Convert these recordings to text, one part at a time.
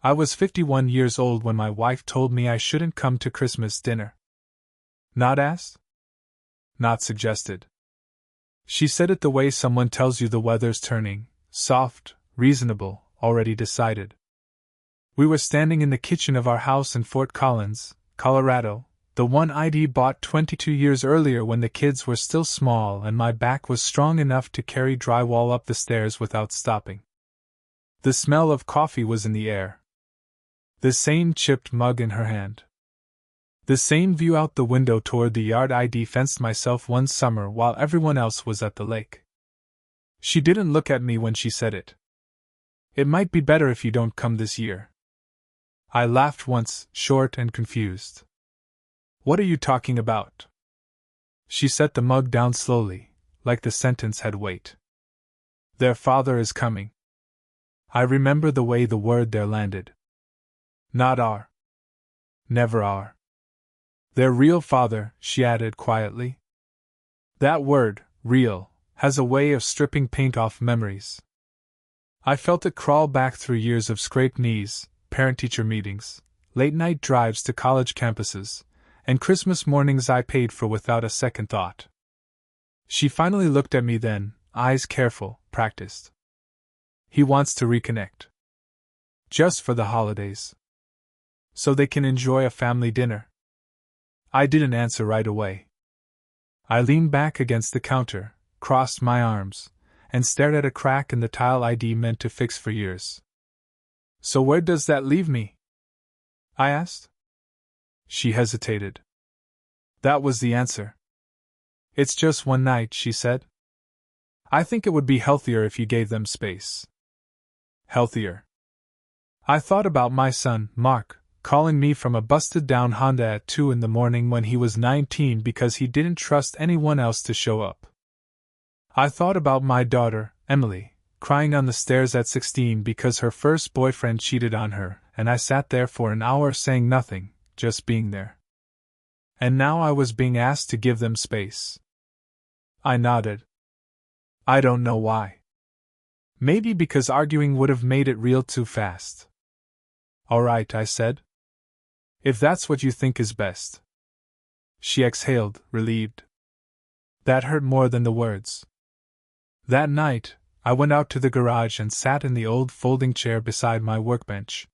I was 51 years old when my wife told me I shouldn't come to Christmas dinner. Not asked? Not suggested. She said it the way someone tells you the weather's turning, soft, reasonable, already decided. We were standing in the kitchen of our house in Fort Collins, Colorado, the one I'd bought 22 years earlier when the kids were still small and my back was strong enough to carry drywall up the stairs without stopping. The smell of coffee was in the air. The same chipped mug in her hand. The same view out the window toward the yard I'd fenced myself one summer while everyone else was at the lake. She didn't look at me when she said it. It might be better if you don't come this year. I laughed once, short and confused. What are you talking about? She set the mug down slowly, like the sentence had weight. Their father is coming. I remember the way the word there landed. Not our. Never our. Their real father, she added quietly. That word, real, has a way of stripping paint off memories. I felt it crawl back through years of scraped knees, parent-teacher meetings, late-night drives to college campuses, and Christmas mornings I paid for without a second thought. She finally looked at me then, eyes careful, practiced. He wants to reconnect. Just for the holidays. So they can enjoy a family dinner. I didn't answer right away. I leaned back against the counter, crossed my arms, and stared at a crack in the tile I'd meant to fix for years. So where does that leave me? I asked. She hesitated. That was the answer. It's just one night, she said. I think it would be healthier if you gave them space. Healthier. I thought about my son, Mark, calling me from a busted-down Honda at 2 in the morning when he was 19 because he didn't trust anyone else to show up. I thought about my daughter, Emily, crying on the stairs at 16 because her first boyfriend cheated on her, and I sat there for an hour saying nothing, just being there. And now I was being asked to give them space. I nodded. I don't know why. Maybe because arguing would have made it real too fast. All right, I said. If that's what you think is best. She exhaled, relieved. That hurt more than the words. That night, I went out to the garage and sat in the old folding chair beside my workbench.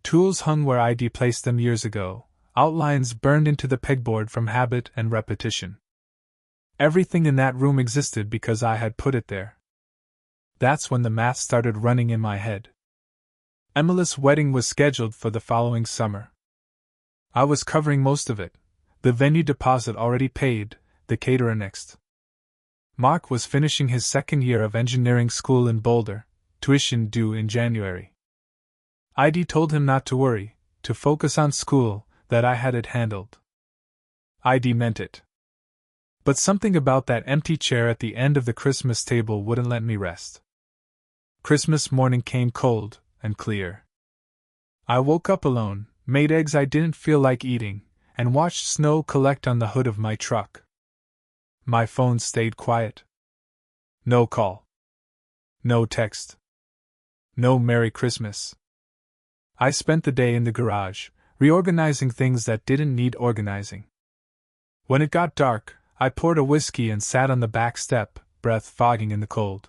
Tools hung where I'd placed them years ago, outlines burned into the pegboard from habit and repetition. Everything in that room existed because I had put it there. That's when the math started running in my head. Emily's wedding was scheduled for the following summer. I was covering most of it, the venue deposit already paid, the caterer next. Mark was finishing his second year of engineering school in Boulder, tuition due in January. I'd told him not to worry, to focus on school, that I had it handled. I'd meant it. But something about that empty chair at the end of the Christmas table wouldn't let me rest. Christmas morning came cold and clear. I woke up alone, made eggs I didn't feel like eating, and watched snow collect on the hood of my truck. My phone stayed quiet. No call. No text. No Merry Christmas. I spent the day in the garage, reorganizing things that didn't need organizing. When it got dark, I poured a whiskey and sat on the back step, breath fogging in the cold.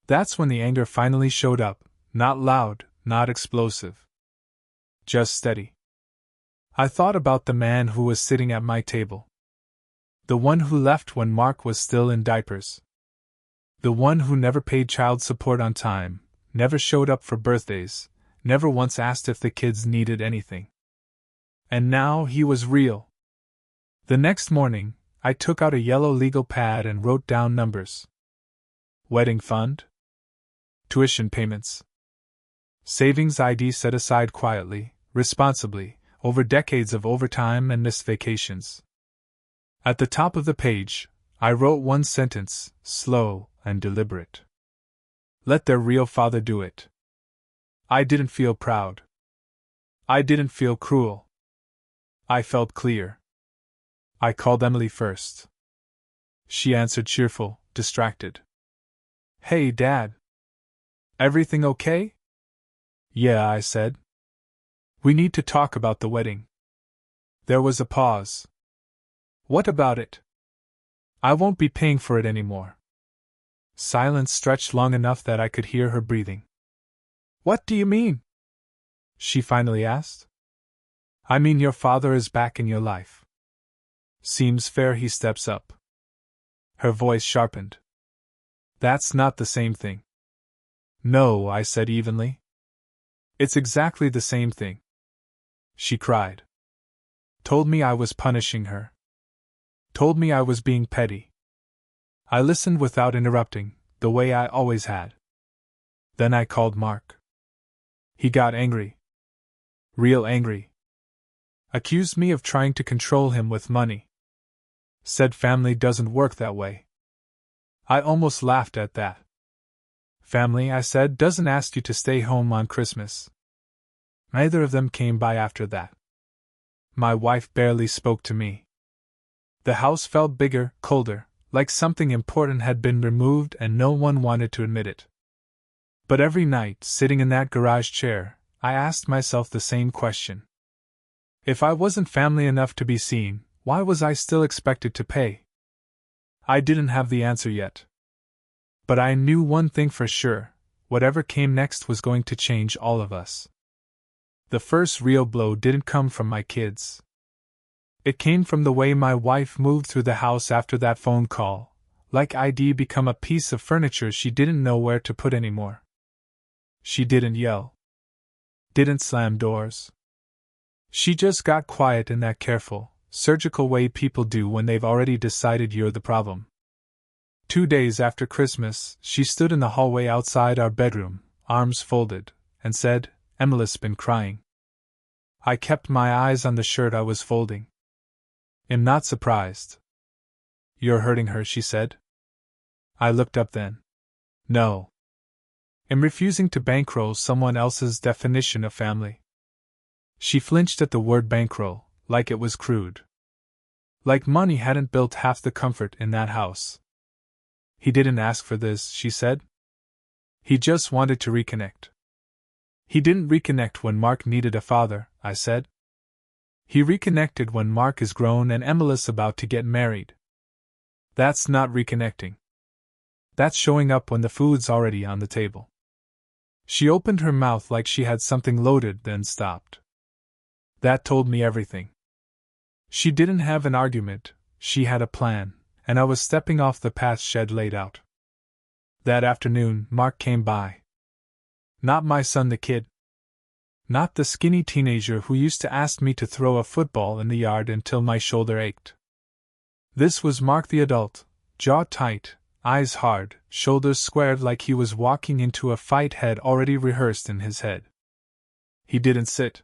That's when the anger finally showed up, not loud, not explosive. Just steady. I thought about the man who was sitting at my table. The one who left when Mark was still in diapers. The one who never paid child support on time, never showed up for birthdays, never once asked if the kids needed anything. And now he was real. The next morning, I took out a yellow legal pad and wrote down numbers. Wedding fund? Tuition payments. Savings I'd set aside quietly, responsibly, over decades of overtime and missed vacations. At the top of the page, I wrote one sentence, slow and deliberate. Let their real father do it. I didn't feel proud. I didn't feel cruel. I felt clear. I called Emily first. She answered cheerful, distracted. Hey, Dad. Everything okay? Yeah, I said. We need to talk about the wedding. There was a pause. What about it? I won't be paying for it anymore. Silence stretched long enough that I could hear her breathing. What do you mean? She finally asked. I mean your father is back in your life. Seems fair he steps up. Her voice sharpened. That's not the same thing. No, I said evenly. It's exactly the same thing. She cried. Told me I was punishing her. Told me I was being petty. I listened without interrupting, the way I always had. Then I called Mark. He got angry. Real angry. Accused me of trying to control him with money. Said family doesn't work that way. I almost laughed at that. Family, I said, doesn't ask you to stay home on Christmas. Neither of them came by after that. My wife barely spoke to me. The house felt bigger, colder, like something important had been removed and no one wanted to admit it. But every night, sitting in that garage chair, I asked myself the same question. If I wasn't family enough to be seen, why was I still expected to pay? I didn't have the answer yet. But I knew one thing for sure, whatever came next was going to change all of us. The first real blow didn't come from my kids. It came from the way my wife moved through the house after that phone call, like I'd become a piece of furniture she didn't know where to put anymore. She didn't yell. Didn't slam doors. She just got quiet in that careful, surgical way people do when they've already decided you're the problem. 2 days after Christmas, she stood in the hallway outside our bedroom, arms folded, and said, Emily's been crying. I kept my eyes on the shirt I was folding. I'm not surprised. You're hurting her, she said. I looked up then. No. I'm refusing to bankroll someone else's definition of family. She flinched at the word bankroll, like it was crude. Like money hadn't built half the comfort in that house. He didn't ask for this, she said. He just wanted to reconnect. He didn't reconnect when Mark needed a father, I said. He reconnected when Mark is grown and Emily's about to get married. That's not reconnecting. That's showing up when the food's already on the table. She opened her mouth like she had something loaded, then stopped. That told me everything. She didn't have an argument, she had a plan, and I was stepping off the path she'd laid out. That afternoon, Mark came by. Not my son the kid. Not the skinny teenager who used to ask me to throw a football in the yard until my shoulder ached. This was Mark the adult, jaw tight, eyes hard, shoulders squared like he was walking into a fight head already rehearsed in his head. He didn't sit.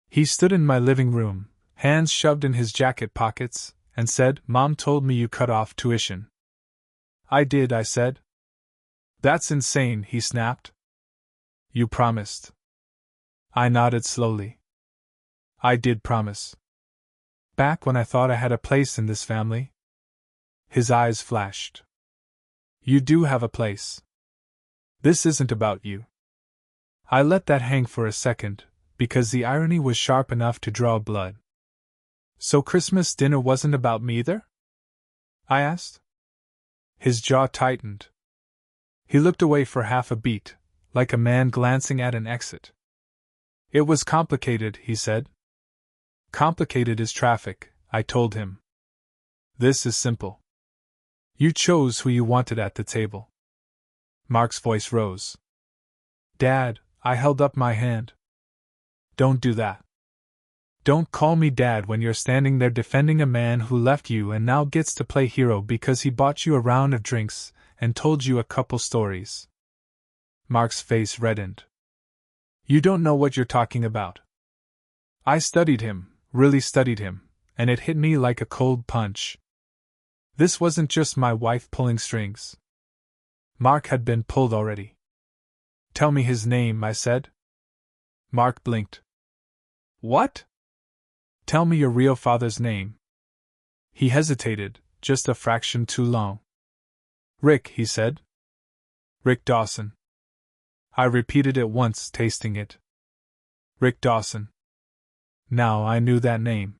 He stood in my living room, hands shoved in his jacket pockets, and said, Mom told me you cut off tuition. I did, I said. That's insane, he snapped. You promised. I nodded slowly. I did promise. Back when I thought I had a place in this family. His eyes flashed. You do have a place. This isn't about you. I let that hang for a second, because the irony was sharp enough to draw blood. So Christmas dinner wasn't about me either? I asked. His jaw tightened. He looked away for half a beat, like a man glancing at an exit. It was complicated, he said. Complicated as traffic, I told him. This is simple. You chose who you wanted at the table. Mark's voice rose. Dad, I held up my hand. Don't do that. Don't call me Dad when you're standing there defending a man who left you and now gets to play hero because he bought you a round of drinks and told you a couple stories. Mark's face reddened. You don't know what you're talking about. I studied him, really studied him, and it hit me like a cold punch. This wasn't just my wife pulling strings. Mark had been pulled already. Tell me his name, I said. Mark blinked. What? Tell me your real father's name. He hesitated, just a fraction too long. Rick, he said. Rick Dawson. I repeated it once, tasting it. Rick Dawson. Now I knew that name.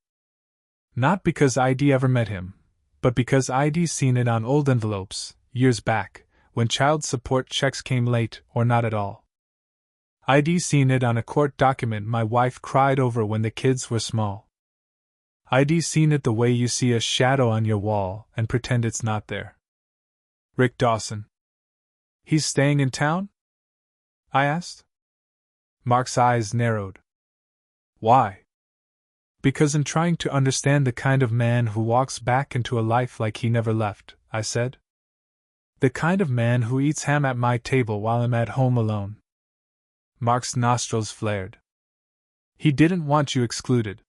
Not because I'd ever met him, but because I'd seen it on old envelopes, years back, when child support checks came late or not at all. I'd seen it on a court document my wife cried over when the kids were small. I'd seen it the way you see a shadow on your wall and pretend it's not there. Rick Dawson. He's staying in town? I asked. Mark's eyes narrowed. Why? Because in trying to understand the kind of man who walks back into a life like he never left, I said. The kind of man who eats ham at my table while I'm at home alone. Mark's nostrils flared. He didn't want you excluded.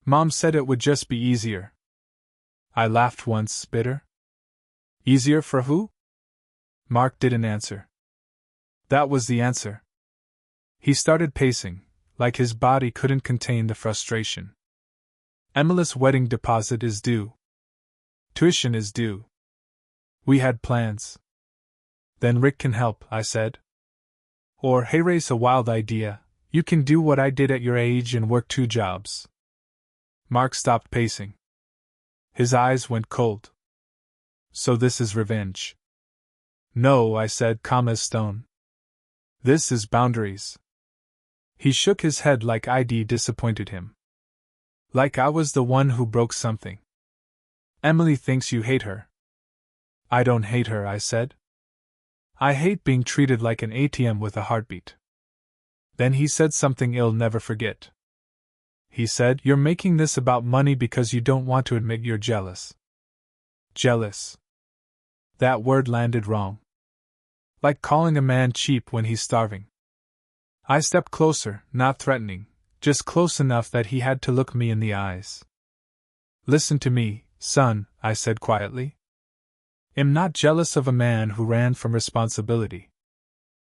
Mom said it would just be easier. I laughed once, bitter. Easier for who? Mark didn't answer. That was the answer. He started pacing, like his body couldn't contain the frustration. Emily's wedding deposit is due. Tuition is due. We had plans. Then Rick can help, I said. Or, hey, race a wild idea, you can do what I did at your age and work 2 jobs. Mark stopped pacing. His eyes went cold. So this is revenge. No, I said, calm as stone. This is boundaries. He shook his head like I'd disappointed him. Like I was the one who broke something. Emily thinks you hate her. I don't hate her, I said. I hate being treated like an ATM with a heartbeat. Then he said something I'll never forget. He said, you're making this about money because you don't want to admit you're jealous. Jealous. That word landed wrong. Like calling a man cheap when he's starving. I stepped closer, not threatening, just close enough that he had to look me in the eyes. Listen to me, son, I said quietly. I'm not jealous of a man who ran from responsibility.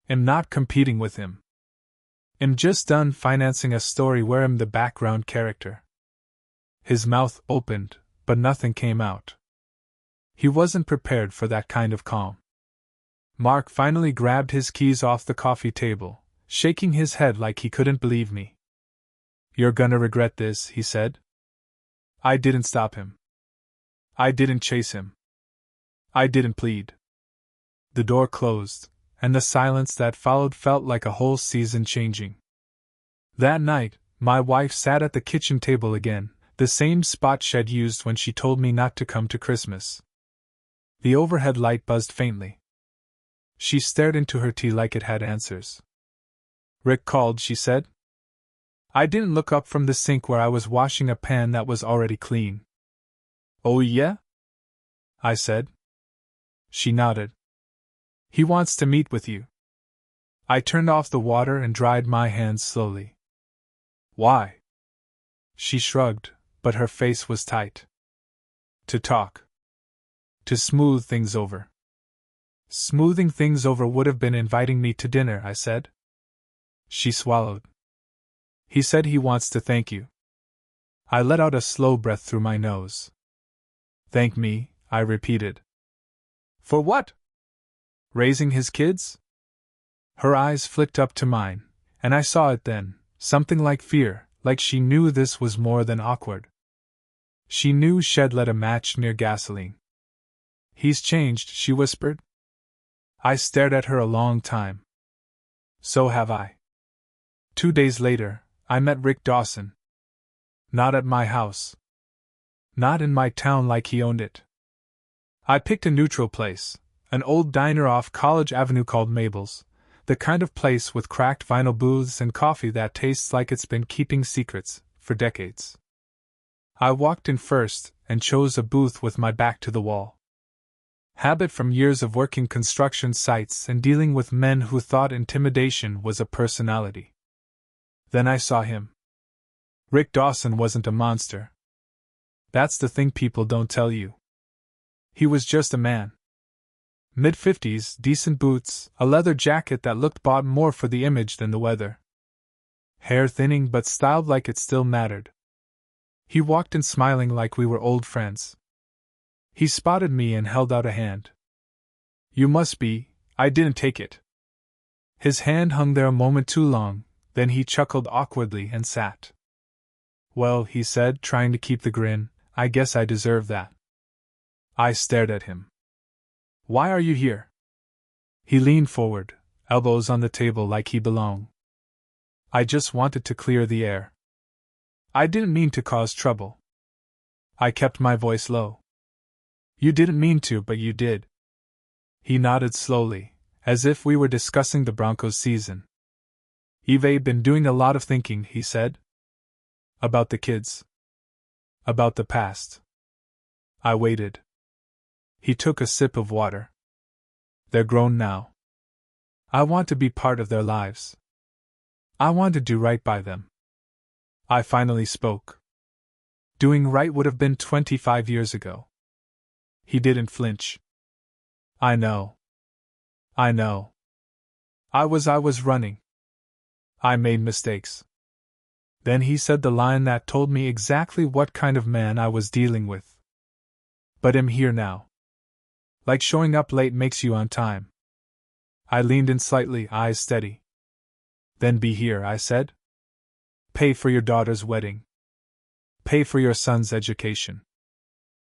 I'm not competing with him. I'm just done financing a story where I'm the background character. His mouth opened, but nothing came out. He wasn't prepared for that kind of calm. Mark finally grabbed his keys off the coffee table, shaking his head like he couldn't believe me. You're gonna regret this, he said. I didn't stop him. I didn't chase him. I didn't plead. The door closed, and the silence that followed felt like a whole season changing. That night, my wife sat at the kitchen table again, the same spot she'd used when she told me not to come to Christmas. The overhead light buzzed faintly. She stared into her tea like it had answers. Rick called, she said. I didn't look up from the sink where I was washing a pan that was already clean. Oh yeah? I said. She nodded. He wants to meet with you. I turned off the water and dried my hands slowly. Why? She shrugged, but her face was tight. To talk. To smooth things over. Smoothing things over would have been inviting me to dinner, I said. She swallowed. He said he wants to thank you. I let out a slow breath through my nose. Thank me, I repeated. For what? Raising his kids? Her eyes flicked up to mine, and I saw it then, something like fear, like she knew this was more than awkward. She knew she'd lit a match near gasoline. He's changed, she whispered. I stared at her a long time. So have I. 2 days later, I met Rick Dawson. Not at my house. Not in my town like he owned it. I picked a neutral place, an old diner off College Avenue called Mabel's, the kind of place with cracked vinyl booths and coffee that tastes like it's been keeping secrets for decades. I walked in first and chose a booth with my back to the wall. Habit from years of working construction sites and dealing with men who thought intimidation was a personality. Then I saw him. Rick Dawson wasn't a monster. That's the thing people don't tell you. He was just a man. Mid-50s, decent boots, a leather jacket that looked bought more for the image than the weather. Hair thinning but styled like it still mattered. He walked in smiling like we were old friends. He spotted me and held out a hand. You must be, I didn't take it. His hand hung there a moment too long, then he chuckled awkwardly and sat. Well, he said, trying to keep the grin, I guess I deserve that. I stared at him. Why are you here? He leaned forward, elbows on the table like he belonged. I just wanted to clear the air. I didn't mean to cause trouble. I kept my voice low. You didn't mean to, but you did. He nodded slowly, as if we were discussing the Broncos season. You've been doing a lot of thinking, he said. About the kids. About the past. I waited. He took a sip of water. They're grown now. I want to be part of their lives. I want to do right by them. I finally spoke. Doing right would have been 25 years ago. He didn't flinch. I know. I know. I was running. I made mistakes. Then he said the line that told me exactly what kind of man I was dealing with. But I'm here now. Like showing up late makes you on time. I leaned in slightly, eyes steady. Then be here, I said. Pay for your daughter's wedding. Pay for your son's education.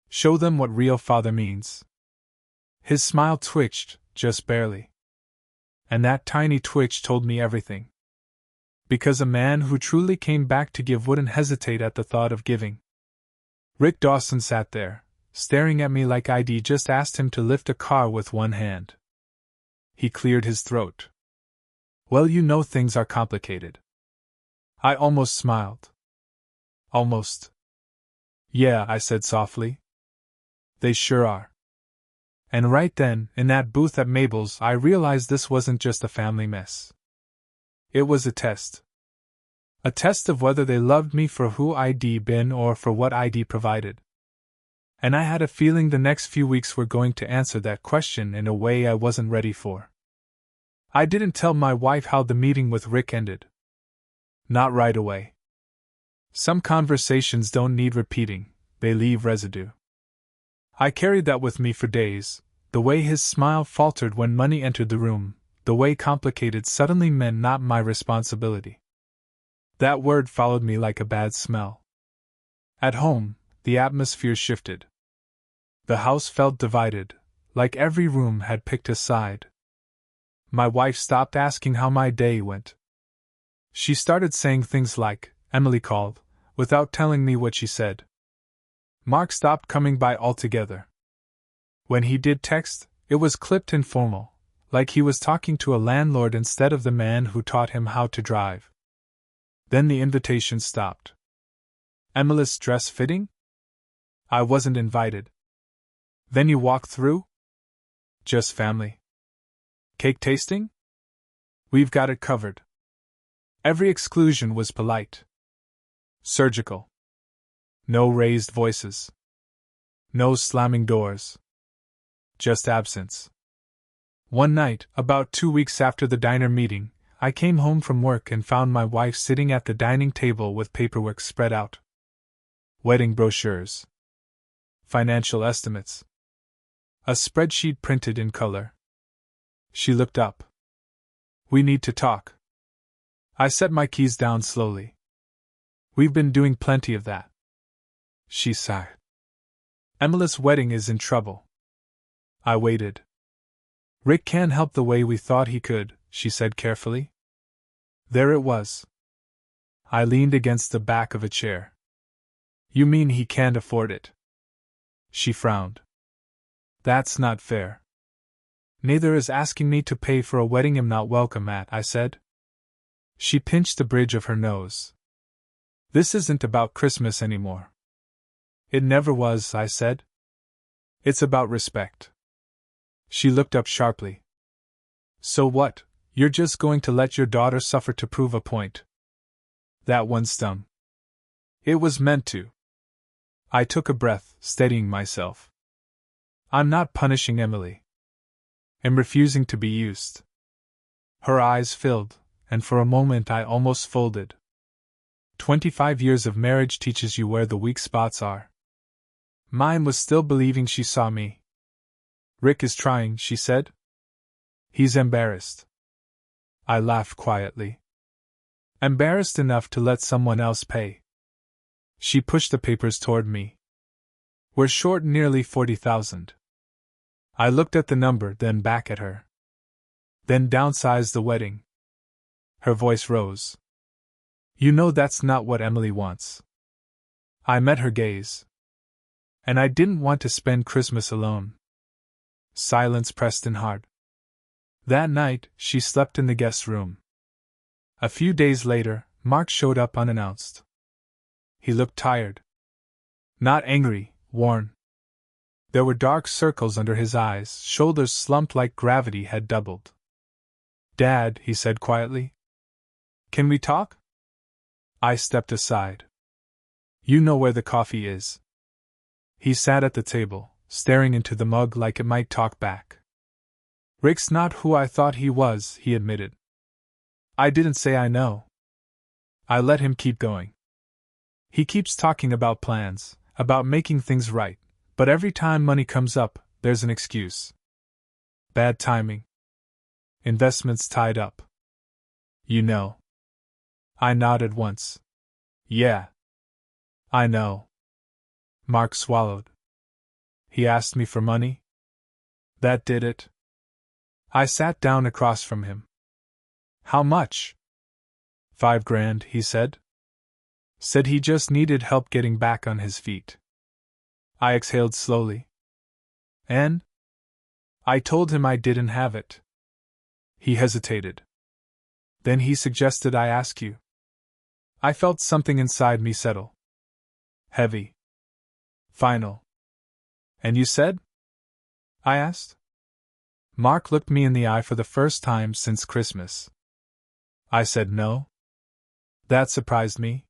Show them what real father means. His smile twitched, just barely. And that tiny twitch told me everything. Because a man who truly came back to give wouldn't hesitate at the thought of giving. Rick Dawson sat there, staring at me like I'd just asked him to lift a car with one hand. He cleared his throat. Well, you know things are complicated. I almost smiled. Almost. Yeah, I said softly. They sure are. And right then, in that booth at Mabel's, I realized this wasn't just a family mess. It was a test. A test of whether they loved me for who I'd been or for what I'd provided. And I had a feeling the next few weeks were going to answer that question in a way I wasn't ready for. I didn't tell my wife how the meeting with Rick ended. Not right away. Some conversations don't need repeating, they leave residue. I carried that with me for days, the way his smile faltered when money entered the room, the way complicated suddenly meant not my responsibility. That word followed me like a bad smell. At home, the atmosphere shifted. The house felt divided, like every room had picked a side. My wife stopped asking how my day went. She started saying things like, Emily called, without telling me what she said. Mark stopped coming by altogether. When he did text, it was clipped and formal, like he was talking to a landlord instead of the man who taught him how to drive. Then the invitation stopped. Emily's dress fitting? I wasn't invited. Then you walked through? Just family. Cake tasting? We've got it covered. Every exclusion was polite. Surgical. No raised voices. No slamming doors. Just absence. One night, about 2 weeks after the diner meeting, I came home from work and found my wife sitting at the dining table with paperwork spread out. Wedding brochures. Financial estimates. A spreadsheet printed in color. She looked up. We need to talk. I set my keys down slowly. We've been doing plenty of that. She sighed. Emily's wedding is in trouble. I waited. Rick can't help the way we thought he could, she said carefully. There it was. I leaned against the back of a chair. You mean he can't afford it? She frowned. That's not fair. Neither is asking me to pay for a wedding I'm not welcome at, I said. She pinched the bridge of her nose. This isn't about Christmas anymore. It never was, I said. It's about respect. She looked up sharply. So what, you're just going to let your daughter suffer to prove a point? That one stung. It was meant to. I took a breath, steadying myself. I'm not punishing Emily. I'm refusing to be used. Her eyes filled, and for a moment I almost folded. 25 years of marriage teaches you where the weak spots are. Mine was still believing she saw me. Rick is trying, she said. He's embarrassed. I laughed quietly. Embarrassed enough to let someone else pay. She pushed the papers toward me. We're short nearly 40,000. I looked at the number, then back at her. Then downsized the wedding. Her voice rose. You know that's not what Emily wants. I met her gaze. And I didn't want to spend Christmas alone. Silence pressed in hard. That night, she slept in the guest room. A few days later, Mark showed up unannounced. He looked tired. Not angry, worn. There were dark circles under his eyes, shoulders slumped like gravity had doubled. Dad, he said quietly. Can we talk? I stepped aside. You know where the coffee is. He sat at the table, staring into the mug like it might talk back. Rick's not who I thought he was, he admitted. I didn't say I know. I let him keep going. He keeps talking about plans, about making things right, but every time money comes up, there's an excuse. Bad timing. Investments tied up. You know. I nodded once. Yeah. I know. Mark swallowed. He asked me for money? That did it. I sat down across from him. How much? $5,000, he said. Said he just needed help getting back on his feet. I exhaled slowly. And? I told him I didn't have it. He hesitated. Then he suggested I ask you. I felt something inside me settle. Heavy. Final. And you said? I asked. Mark looked me in the eye for the first time since Christmas. I said no. That surprised me.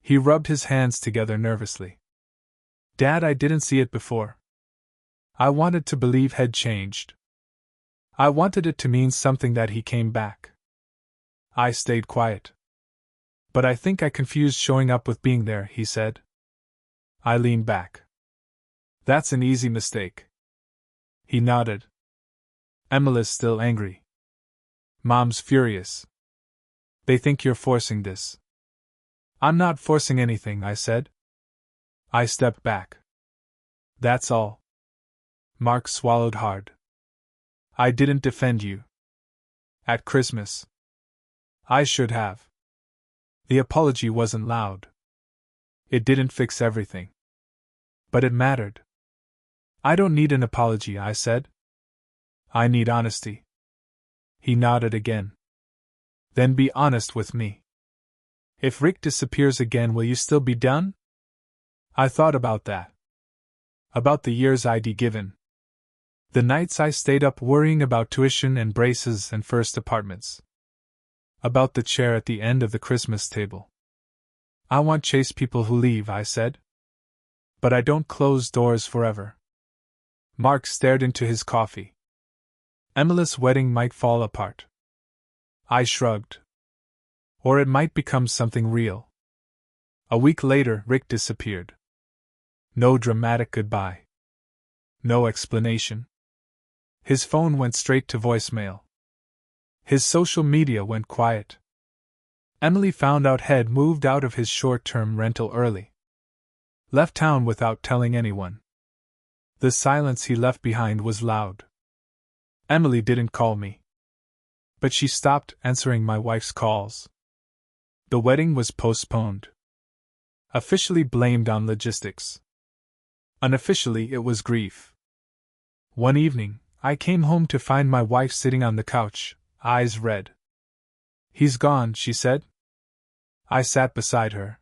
He rubbed his hands together nervously. Dad, I didn't see it before. I wanted to believe had changed. I wanted it to mean something that he came back. I stayed quiet. But I think I confused showing up with being there, he said. I leaned back. That's an easy mistake. He nodded. Emily's still angry. Mom's furious. They think you're forcing this. I'm not forcing anything, I said. I stepped back. That's all. Mark swallowed hard. I didn't defend you. At Christmas. I should have. The apology wasn't loud. It didn't fix everything. But it mattered. I don't need an apology, I said. I need honesty. He nodded again. Then be honest with me. If Rick disappears again, will you still be done? I thought about that. About the years I'd given. The nights I stayed up worrying about tuition and braces and first apartments. About the chair at the end of the Christmas table. I won't chase people who leave, I said. But I don't close doors forever. Mark stared into his coffee. Emily's wedding might fall apart. I shrugged. Or it might become something real. A week later, Rick disappeared. No dramatic goodbye. No explanation. His phone went straight to voicemail. His social media went quiet. Emily found out he'd moved out of his short-term rental early. Left town without telling anyone. The silence he left behind was loud. Emily didn't call me. But she stopped answering my wife's calls. The wedding was postponed. Officially blamed on logistics. Unofficially, it was grief. One evening, I came home to find my wife sitting on the couch, eyes red. He's gone, she said. I sat beside her.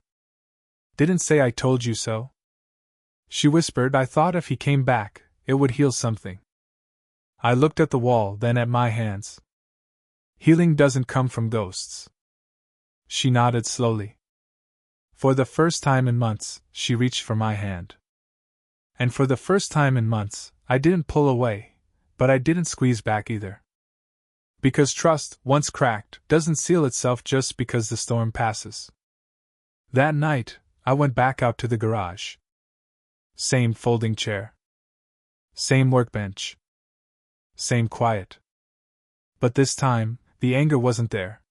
Didn't say I told you so. She whispered, I thought if he came back, it would heal something. I looked at the wall, then at my hands. Healing doesn't come from ghosts. She nodded slowly. For the first time in months, she reached for my hand. And for the first time in months, I didn't pull away, but I didn't squeeze back either. Because trust, once cracked, doesn't seal itself just because the storm passes. That night, I went back out to the garage. Same folding chair. Same workbench. Same quiet. But this time, The anger wasn't there.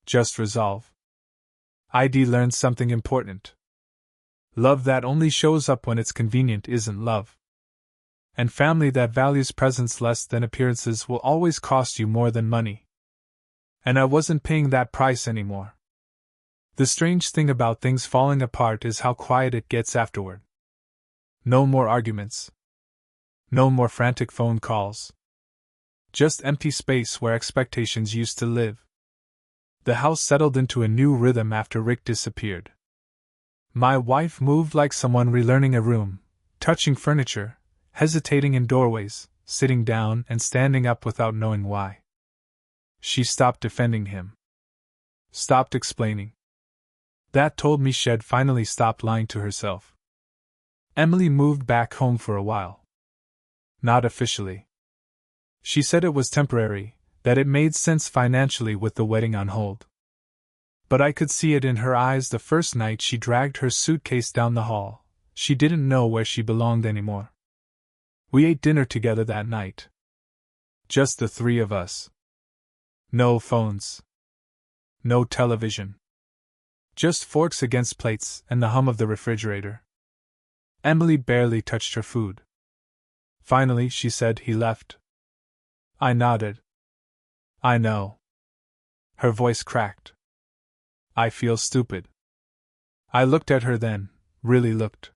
Just resolve. I'd learned something important. Love that only shows up when it's convenient isn't love. And family that values presence less than appearances will always cost you more than money. And I wasn't paying that price anymore. The strange thing about things falling apart is how quiet it gets afterward. No more arguments. No more frantic phone calls. Just empty space where expectations used to live. The house settled into a new rhythm after Rick disappeared. My wife moved like someone relearning a room, touching furniture, hesitating in doorways, sitting down and standing up without knowing why. She stopped defending him. Stopped explaining. That told me she'd finally stopped lying to herself. Emily moved back home for a while. Not officially. She said it was temporary, that it made sense financially with the wedding on hold. But I could see it in her eyes the first night she dragged her suitcase down the hall. She didn't know where she belonged anymore. We ate dinner together that night. Just the three of us. No phones. No television. Just forks against plates and the hum of the refrigerator. Emily barely touched her food. Finally, she said, "He left." I nodded. "I know." Her voice cracked. "I feel stupid." I looked at her then, really looked.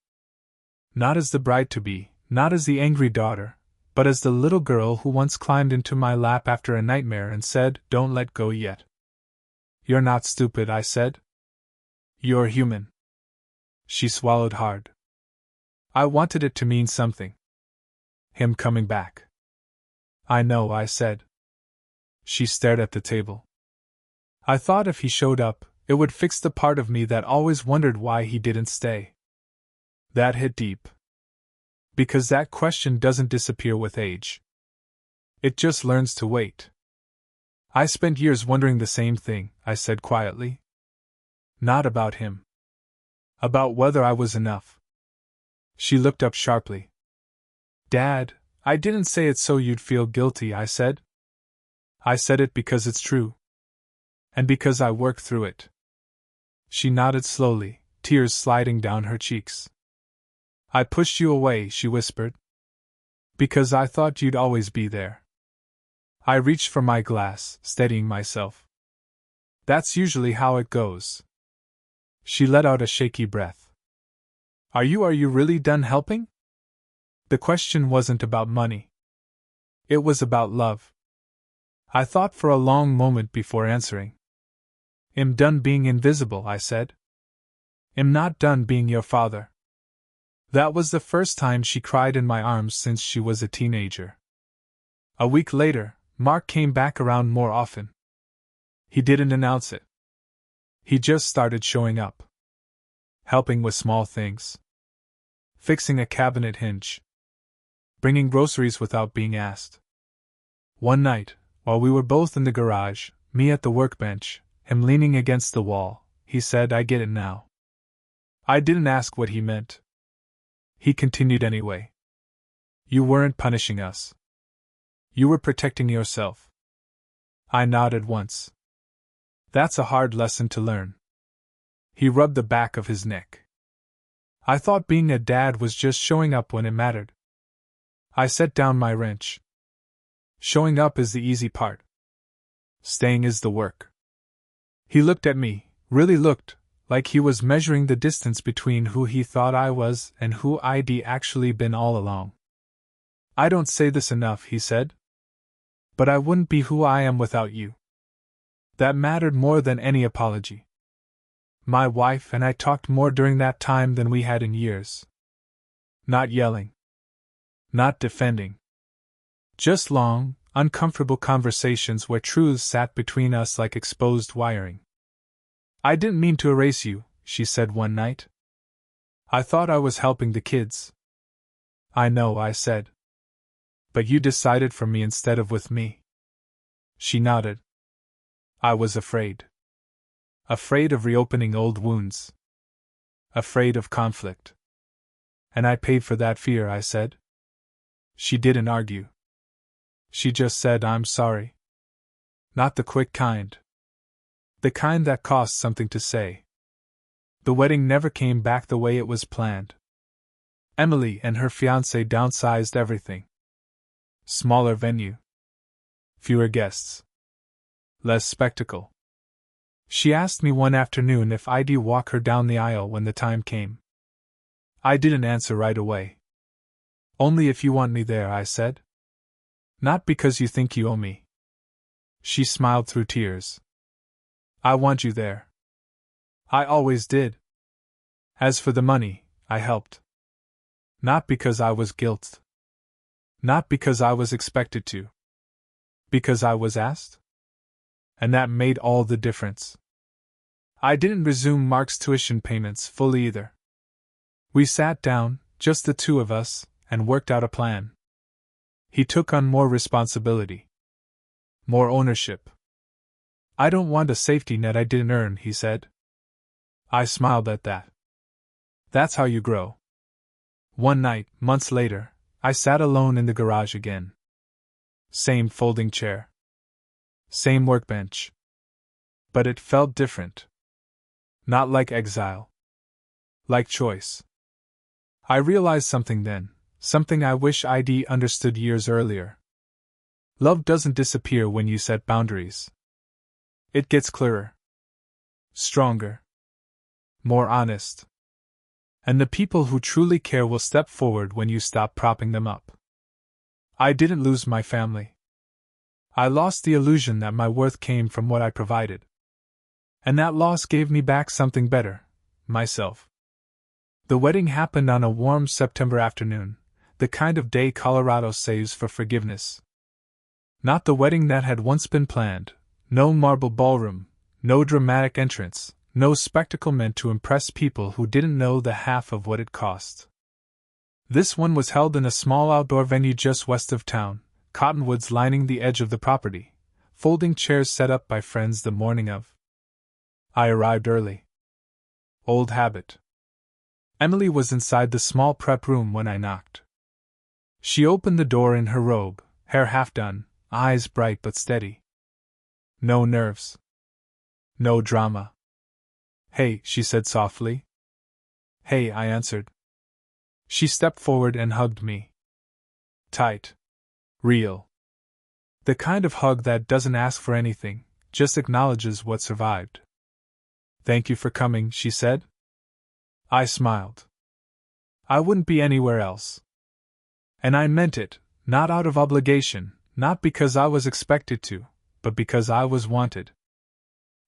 Not as the bride-to-be, not as the angry daughter, but as the little girl who once climbed into my lap after a nightmare and said, "Don't let go yet." "You're not stupid," I said. "You're human." She swallowed hard. I wanted it to mean something. Him coming back. "I know," I said. She stared at the table. I thought if he showed up, it would fix the part of me that always wondered why he didn't stay. That hit deep. Because that question doesn't disappear with age. It just learns to wait. "I spent years wondering the same thing," I said quietly. "Not about him. About whether I was enough." She looked up sharply. "Dad, I didn't say it so you'd feel guilty," I said. "I said it because it's true. And because I worked through it." She nodded slowly, tears sliding down her cheeks. "I pushed you away," she whispered. "Because I thought you'd always be there." I reached for my glass, steadying myself. "That's usually how it goes." She let out a shaky breath. Are you really done helping?" The question wasn't about money. It was about love. I thought for a long moment before answering. "I'm done being invisible," I said. "I'm not done being your father." That was the first time she cried in my arms since she was a teenager. A week later, Mark came back around more often. He didn't announce it. He just started showing up. Helping with small things. Fixing a cabinet hinge. Bringing groceries without being asked. One night, while we were both in the garage, me at the workbench, him leaning against the wall, he said, "I get it now." I didn't ask what he meant. He continued anyway. "You weren't punishing us. You were protecting yourself." I nodded once. "That's a hard lesson to learn." He rubbed the back of his neck. "I thought being a dad was just showing up when it mattered." I set down my wrench. "Showing up is the easy part. Staying is the work." He looked at me, really looked, like he was measuring the distance between who he thought I was and who I'd actually been all along. "I don't say this enough," he said. "But I wouldn't be who I am without you." That mattered more than any apology. My wife and I talked more during that time than we had in years. Not yelling. Not defending. Just long, uncomfortable conversations where truths sat between us like exposed wiring. "I didn't mean to erase you," she said one night. "I thought I was helping the kids." "I know," I said. "But you decided for me instead of with me." She nodded. "I was afraid. Afraid of reopening old wounds. Afraid of conflict. And I paid for that fear," I said. She didn't argue. She just said, "I'm sorry." Not the quick kind. The kind that costs something to say. The wedding never came back the way it was planned. Emily and her fiancé downsized everything. Smaller venue. Fewer guests. Less spectacle. She asked me one afternoon if I'd walk her down the aisle when the time came. I didn't answer right away. Only if you want me there, I said. Not because you think you owe me. She smiled through tears. I want you there. I always did. As for the money, I helped. Not because I was guilted. Not because I was expected to. Because I was asked? And that made all the difference. I didn't resume Mark's tuition payments fully either. We sat down, just the two of us, and worked out a plan. He took on more responsibility. More ownership. I don't want a safety net I didn't earn, he said. I smiled at that. That's how you grow. One night, months later, I sat alone in the garage again. Same folding chair. Same workbench. But it felt different. Not like exile. Like choice. I realized something then, something I wish I'd understood years earlier. Love doesn't disappear when you set boundaries. It gets clearer. Stronger. More honest. And the people who truly care will step forward when you stop propping them up. I didn't lose my family. I lost the illusion that my worth came from what I provided. And that loss gave me back something better, myself. The wedding happened on a warm September afternoon, the kind of day Colorado saves for forgiveness. Not the wedding that had once been planned, no marble ballroom, no dramatic entrance, no spectacle meant to impress people who didn't know the half of what it cost. This one was held in a small outdoor venue just west of town, cottonwoods lining the edge of the property, folding chairs set up by friends the morning of. I arrived early. Old habit. Emily was inside the small prep room when I knocked. She opened the door in her robe, hair half done, eyes bright but steady. No nerves. No drama. Hey, she said softly. Hey, I answered. She stepped forward and hugged me. Tight. Real. The kind of hug that doesn't ask for anything, just acknowledges what survived. Thank you for coming, she said. I smiled. I wouldn't be anywhere else. And I meant it, not out of obligation, not because I was expected to, but because I was wanted.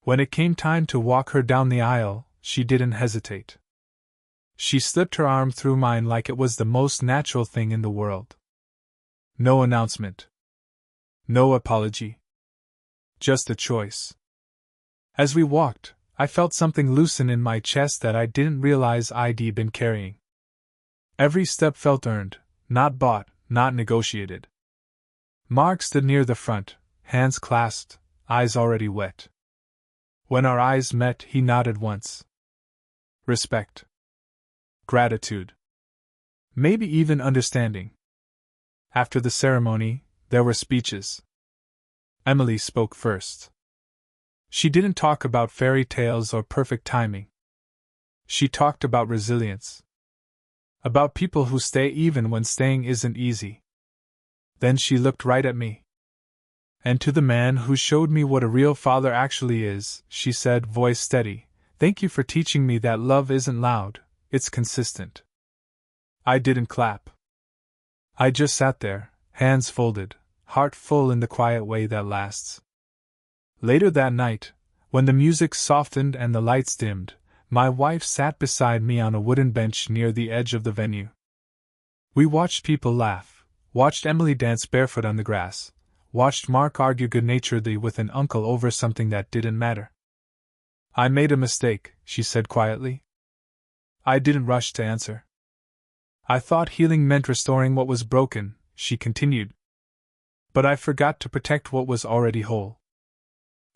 When it came time to walk her down the aisle, she didn't hesitate. She slipped her arm through mine like it was the most natural thing in the world. No announcement. No apology. Just a choice. As we walked, I felt something loosen in my chest that I didn't realize I'd been carrying. Every step felt earned, not bought, not negotiated. Mark stood near the front, hands clasped, eyes already wet. When our eyes met, he nodded once. Respect. Gratitude. Maybe even understanding. After the ceremony, there were speeches. Emily spoke first. She didn't talk about fairy tales or perfect timing. She talked about resilience. About people who stay even when staying isn't easy. Then she looked right at me. And to the man who showed me what a real father actually is, she said, voice steady, thank you for teaching me that love isn't loud, it's consistent. I didn't clap. I just sat there, hands folded, heart full in the quiet way that lasts. Later that night, when the music softened and the lights dimmed, my wife sat beside me on a wooden bench near the edge of the venue. We watched people laugh, watched Emily dance barefoot on the grass, watched Mark argue good-naturedly with an uncle over something that didn't matter. I made a mistake, she said quietly. I didn't rush to answer. I thought healing meant restoring what was broken, she continued. But I forgot to protect what was already whole.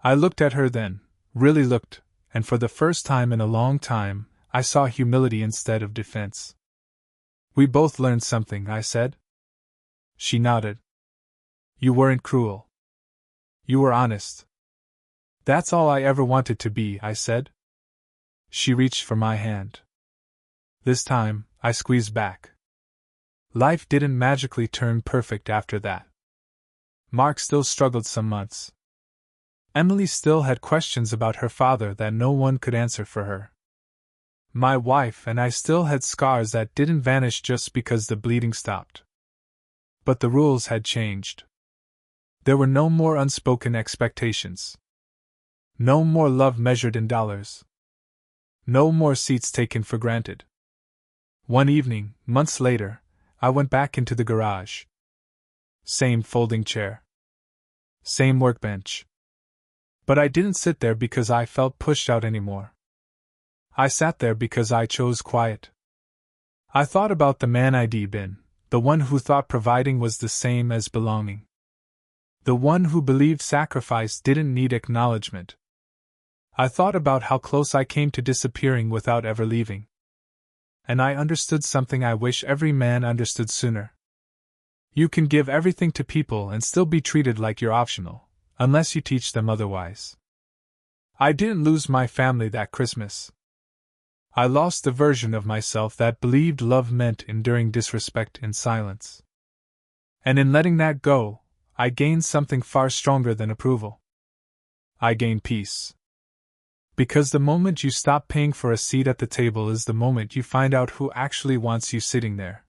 I looked at her then, really looked, and for the first time in a long time, I saw humility instead of defense. We both learned something, I said. She nodded. You weren't cruel. You were honest. That's all I ever wanted to be, I said. She reached for my hand. This time, I squeezed back. Life didn't magically turn perfect after that. Mark still struggled some months. Emily still had questions about her father that no one could answer for her. My wife and I still had scars that didn't vanish just because the bleeding stopped. But the rules had changed. There were no more unspoken expectations. No more love measured in dollars. No more seats taken for granted. One evening, months later, I went back into the garage. Same folding chair. Same workbench. But I didn't sit there because I felt pushed out anymore. I sat there because I chose quiet. I thought about the man I'd been, the one who thought providing was the same as belonging. The one who believed sacrifice didn't need acknowledgement. I thought about how close I came to disappearing without ever leaving. And I understood something I wish every man understood sooner. You can give everything to people and still be treated like you're optional, unless you teach them otherwise. I didn't lose my family that Christmas. I lost the version of myself that believed love meant enduring disrespect in silence. And in letting that go, I gained something far stronger than approval. I gained peace. Because the moment you stop paying for a seat at the table is the moment you find out who actually wants you sitting there.